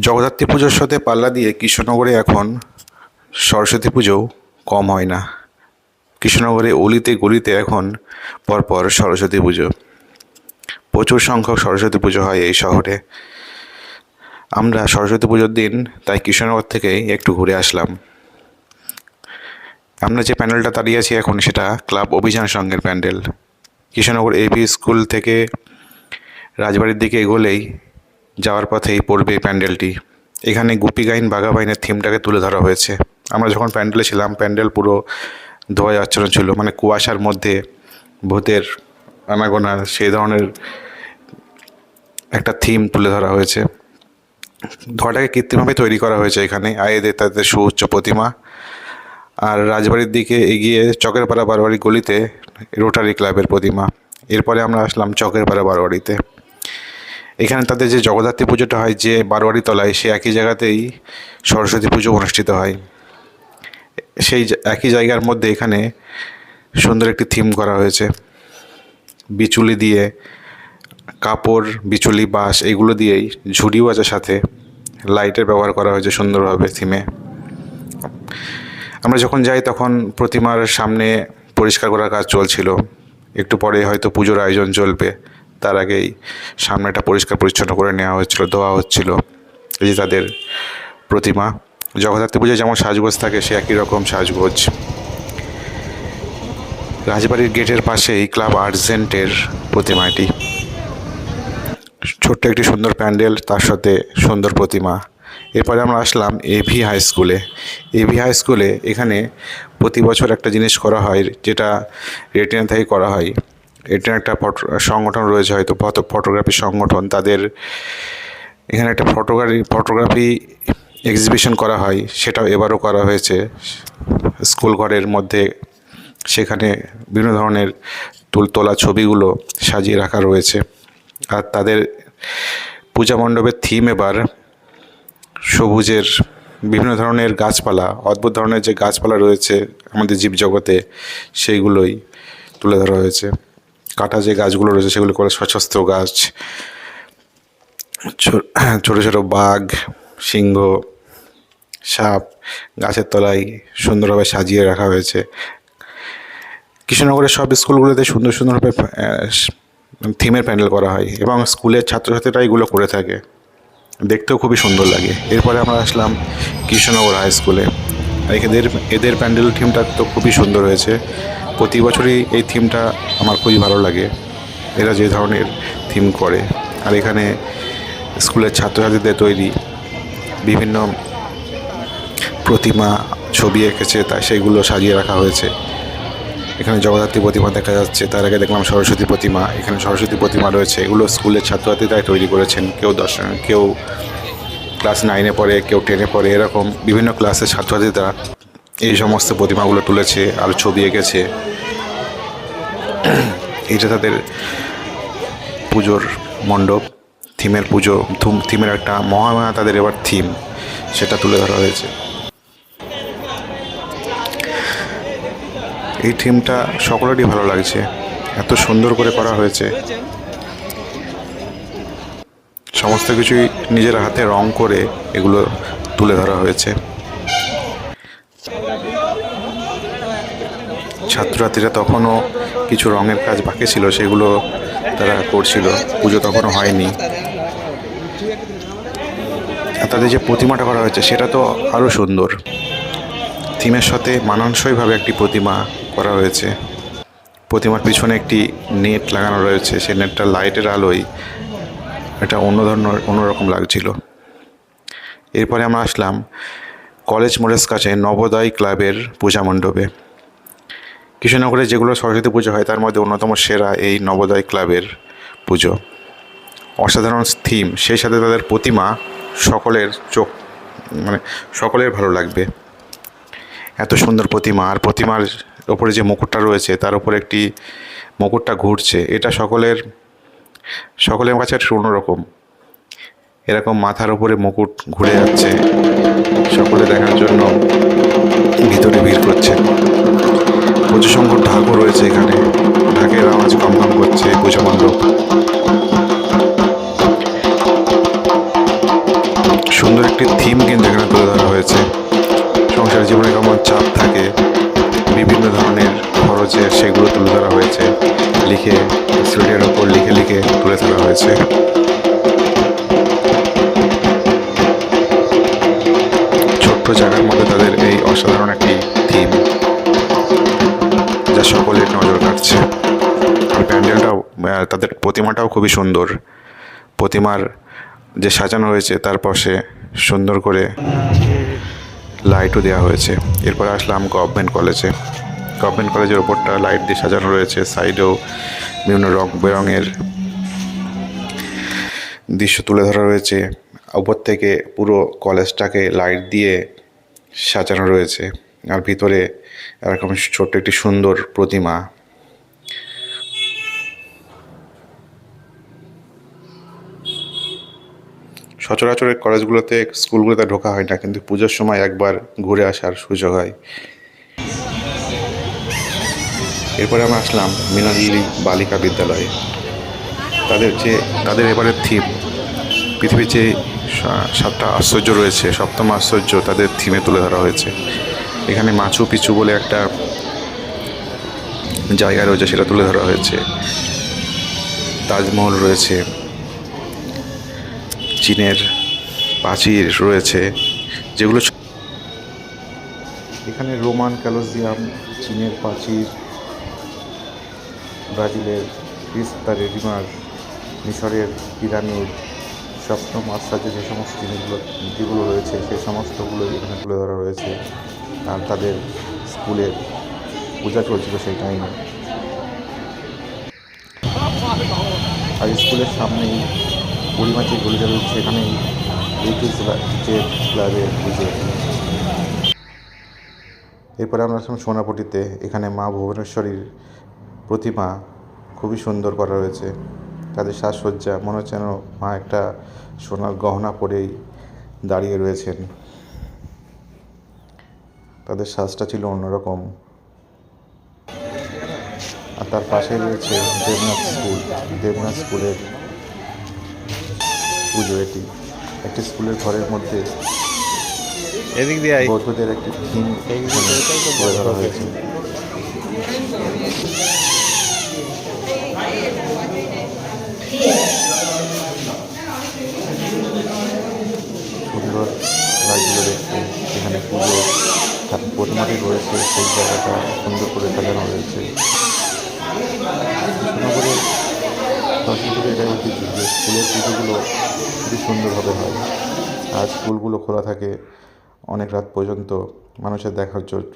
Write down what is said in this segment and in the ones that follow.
জগদ্ধাত্রী পুজোর সাথে পাল্লা দিয়ে কৃষ্ণনগরে এখন সরস্বতী পুজোও কম হয় না। কৃষ্ণনগরে অলিতে গলিতে এখন পরপর সরস্বতী পুজো, প্রচুর সংখ্যক সরস্বতী পুজো হয় এই শহরে। আমরা সরস্বতী পুজোর দিন তাই কৃষ্ণনগর থেকেই একটু ঘুরে আসলাম। আমরা যে প্যান্ডেলটা দাঁড়িয়ে আছি এখন সেটা ক্লাব অভিযান সংঘের প্যান্ডেল। কৃষ্ণনগর এবি স্কুল থেকে রাজবাড়ির দিকে এগোলেই যাওয়ার পথেই পড়বে এই প্যান্ডেলটি। এখানে গুপি গাইন বাঘা বাইনের থিমটাকে তুলে ধরা হয়েছে। আমরা যখন প্যান্ডেলে ছিলাম প্যান্ডেল পুরো ধোয়া যাচ্ছন্ন ছিল, মানে কুয়াশার মধ্যে ভূতের আনাগোনা সেই ধরনের একটা থিম তুলে ধরা হয়েছে। ধোয়াটাকে কৃত্রিমভাবে তৈরি করা হয়েছে এখানে, এদের তাদের সুউচ্চ প্রতিমা। আর রাজবাড়ির দিকে এগিয়ে চকেরপাড়া বারোয়ারি গলিতে রোটারি ক্লাবের প্রতিমা। এরপরে আমরা আসলাম চকেরপাড়া বারোয়ারিতে। এখানে তাদের যে জগদ্ধাত্রী পুজোটা হয় যে বারোয়ারি তলায়, সে একই জায়গাতেই সরস্বতী পুজো অনুষ্ঠিত হয়। সেই একই জায়গার মধ্যে এখানে সুন্দর একটি থিম করা হয়েছে। বিচুলি দিয়ে, কাপড়, বিচুলি, বাঁশ এগুলো দিয়েই ঝুড়িও আছে, সাথে লাইটের ব্যবহার করা হয়েছে সুন্দরভাবে থিমে। আমরা যখন যাই তখন প্রতিমার সামনে পরিষ্কার করার কাজ চলছিল। একটু পরে হয়তো পুজোর আয়োজন চলবে, তার আগেই সামনেটা পরিষ্কার পরিচ্ছন্ন করে নেওয়া হচ্ছিল, ধোয়া হচ্ছিল। এই যে তাদের প্রতিমা, জগদ্ধাত্রী পুজোয় যেমন সাজগোজ থাকে সে একই রকম সাজগোজ। রাজবাড়ির গেটের পাশেই ক্লাব আর্জেন্টের প্রতিমাটি। ছোট্ট একটি সুন্দর প্যান্ডেল, তার সাথে সুন্দর প্রতিমা। এরপরে আমরা আসলাম এভি হাই স্কুলে। এভি হাই স্কুলে এখানে প্রতি বছর একটা জিনিস করা হয়, যেটা রেটিনা থেকে করা হয়। রেটিনা একটা সংগঠন রয়েছে, হয়তো ফটোগ্রাফি সংগঠন, তাদের এখানে একটা ফটোগ্রাফি এক্সিবিশন করা হয়। সেটাও এবারও করা হয়েছে স্কুল ঘরের মধ্যে। সেখানে বিভিন্ন ধরনের তোলা ছবিগুলো সাজিয়ে রাখা রয়েছে। আর তাদের পূজা মণ্ডপের থিম এবার সবুজের বিভিন্ন ধরনের গাছপালা, অদ্ভুত ধরনের যে গাছপালা রয়েছে আমাদের জীবজগতে, সেইগুলোই তুলে ধরা হয়েছে। কাটা যে গাছগুলো রয়েছে সেগুলো করে সশস্ত্র গাছ, ছোটো ছোটো বাঘ, সিংহ, সাপ গাছের তলায় সুন্দরভাবে সাজিয়ে রাখা হয়েছে। কৃষ্ণনগরের সব স্কুলগুলোতে সুন্দর সুন্দরভাবে থিমের প্যান্ডেল করা হয় এবং স্কুলের ছাত্রছাত্রীরা এগুলো করে থাকে, দেখতেও খুবই সুন্দর লাগে। এরপরে আমরা আসলাম কৃষ্ণনগর হাই স্কুলে। এদের প্যান্ডেল থিমটা তো খুবই সুন্দর হয়েছে। প্রতি বছরই এই থিমটা আমার খুবই ভালো লাগে, এরা যে ধরনের থিম করে। আর এখানে স্কুলের ছাত্রছাত্রীদের তৈরি বিভিন্ন প্রতিমা, ছবি এঁকেছে, তাই সেইগুলো সাজিয়ে রাখা হয়েছে। এখানে জগদ্ধাত্রী প্রতিমা দেখা যাচ্ছে, তার আগে দেখলাম সরস্বতী প্রতিমা। এখানে সরস্বতী প্রতিমা রয়েছে, এগুলো স্কুলের ছাত্রছাত্রীরাই তৈরি করেছেন। কেউ ক্লাস 9-এ পড়ে, কেউ 10-এ পড়ে, এরকম বিভিন্ন ক্লাসের ছাত্রছাত্রীরা এই সমস্ত প্রতিমাগুলো তুলেছে আর ছবি এঁকেছে। এটা তাদের পুজোর মণ্ডপ, থিমের পুজো, থিমের একটা মহামায়া তাদের এবার থিম, সেটা তুলে ধরা হয়েছে। এই থিমটা সকলেরই ভালো লাগছে, এত সুন্দর করে করা হয়েছে। সমস্ত কিছুই নিজের হাতে রং করে এগুলো তুলে ধরা হয়েছে। ছাত্রছাত্রীরা তখনও কিছু রঙের কাজ বাকি ছিল, সেগুলো তারা করছিল, পুজো তখনও হয়নি। তাদের যে প্রতিমাটা করা হয়েছে সেটা তো আরও সুন্দর, থিমের সাথে মানানসইভাবে একটি প্রতিমা করা হয়েছে। প্রতিমার পিছনে একটি নেট লাগানো রয়েছে, সেই নেটটা লাইটের আলোয় এটা অন্যরকম লাগছিল। এরপরে আমরা আসলাম কলেজ মোড়ের কাছে নবোদয় ক্লাবের পূজা মণ্ডপে। কৃষ্ণনগরে যেগুলো সরস্বতী পুজো হয় তার মধ্যে অন্যতম সেরা এই নবোদয় ক্লাবের পুজো। অসাধারণ থিম, সেই সাথে তাদের প্রতিমা সকলের সকলের ভালো লাগবে। এত সুন্দর প্রতিমা, আর প্রতিমার ওপরে যে মুকুটটা রয়েছে তার উপরে একটি মুকুটটা ঘুরছে, এটা সকলের কাছে একটা অন্যরকম। এরকম মাথার উপরে মুকুট ঘুরে যাচ্ছে, সকলে দেখার জন্য ভিতরে ভিড় করছে। প্রচুর সংখ্যক ঢাকও রয়েছে এখানে, ঢাকের আওয়াজ কম করছে পূজা মণ্ডপ। সুন্দর একটি থিম কিন্তু এখানে তুলে ধরা হয়েছে। সংসার জীবনে কেমন চাপ থাকে, বিভিন্ন ধরনের খরচের, সেগুলো তুলে ধরা হয়েছে, লিখে স্লেটের ওপর লিখে লিখে তুলে ধরা হয়েছে। ছোট্ট জায়গার মধ্যে তাদের এই অসাধারণ একটি থিম, যা সকলের নজর কাটছে। আর প্যান্ডেলটাও, তাদের প্রতিমাটাও খুবই সুন্দর। প্রতিমার যে সাজানো হয়েছে তার পাশে সুন্দর করে লাইটও দেওয়া হয়েছে। এরপর আসলাম গভর্নমেন্ট কলেজে। গভর্নমেন্ট কলেজের ওপরটা লাইট দিয়ে সাজানো রয়েছে, সাইডেও বিভিন্ন রং বেরঙের দৃশ্য তুলে ধরা রয়েছে। উপর থেকে পুরো কলেজটাকে লাইট দিয়ে সাজানো রয়েছে। আর ভিতরে এরকম ছোট্ট একটি সুন্দর প্রতিমা। সচরাচর কলেজগুলোতে, স্কুলগুলোতে ঢোকা হয় না, কিন্তু পুজোর সময় একবার ঘুরে আসার সুযোগ হয়। এরপরে আমরা আসলাম মিনালি বালিকা বিদ্যালয়ে। তাদের এবারের থিম, পৃথিবীর যে 7টা আশ্চর্য রয়েছে, 7ম আশ্চর্য তাদের থিমে তুলে ধরা হয়েছে। এখানে মাচু পিচু বলে একটা জায়গা রয়েছে, সেটা তুলে ধরা হয়েছে। তাজমহল রয়েছে, চীনের প্রাচীর রয়েছে, যেগুলো এখানে রোমান কলোসিয়াম, চীনের প্রাচীর, ব্রাজিলের তিস্তা রিভার, মিশরের পিরামিড, 7ম আশ্চর্য যে সমস্ত যেগুলো রয়েছে সেই সমস্তগুলো এখানে তুলে ধরা রয়েছে। আর তাদের স্কুলের পূজা চলছিল সেই টাইমে। আর স্কুলের সামনেই বুড়িমাঝি গলিটা রয়েছে, সেখানেই যে ক্লাবের পুজো। এরপরে আমরা আসলাম সোনাপটিতে। এখানে মা ভুবনেশ্বরীর প্রতিমা খুবই সুন্দর করা রয়েছে। তাদের সাজসজ্জা মনে হচ্ছে যেন মা একটা সোনার গহনা পরেই দাঁড়িয়ে রয়েছেন। তাদের সাজটা ছিল অন্যরকম। আর তার পাশে রয়েছে দেবনাথ স্কুল। দেবনাথ স্কুলের পুজো এটি। একটি স্কুলের ঘরের মধ্যে এদিক দিয়ে বৌদ্ধদের একটি থিম তুলে ধরা হয়েছে। সুন্দর লাগছিল দেখতে। এখানে পুজো প্রতিমাটি রয়েছে, সেই জায়গাটা সুন্দর করে সাজানো রয়েছে। কৃষ্ণনগরের সংস্কৃতির এটাই ঐতিহ্য যে স্কুলের পুজোগুলো খুবই সুন্দরভাবে হয়। আর স্কুলগুলো খোলা থাকে অনেক রাত পর্যন্ত মানুষের দেখার জন্য।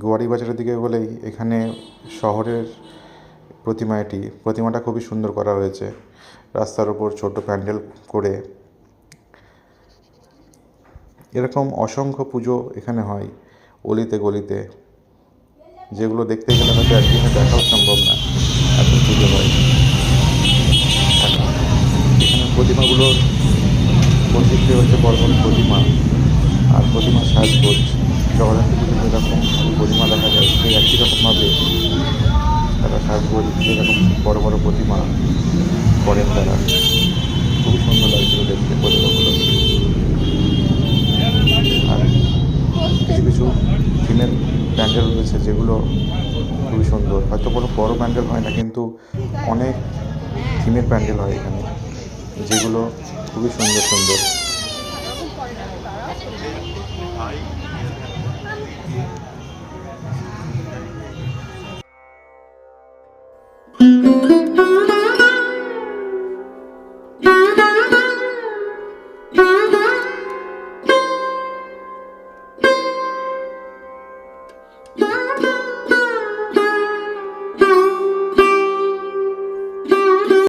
গোয়ারি বাজারের দিকে গেলেই এখানে শহরের প্রতিমাটা খুবই সুন্দর করা হয়েছে। রাস্তার ওপর ছোট প্যান্ডেল করে। এরকম অসংখ্য পুজো এখানে হয় অলিতে গলিতে, যেগুলো দেখতে গেলে হয়তো একদিনে দেখাও সম্ভব না, এত পুজো হয়। এখানে প্রতিমাগুলোর বৈশিষ্ট্য হচ্ছে বড় বড় প্রতিমা আর প্রতিমার সাজগোজ। জগদ্ধাত্রী পুজো যেরকম প্রতিমা দেখা যায়, সেই একই রকমভাবে তারা সাজগোজ, সেরকম বড় বড় প্রতিমা করেন তারা। খুবই সুন্দর লাগছিল দেখতে প্রতিমাগুলো। আর কিছু কিছু থিমের প্যান্ডেল রয়েছে যেগুলো খুবই সুন্দর। হয়তো কোনো বড় প্যান্ডেল হয় না, কিন্তু অনেক থিমের প্যান্ডেল হয় এখানে, যেগুলো খুবই সুন্দর সুন্দর।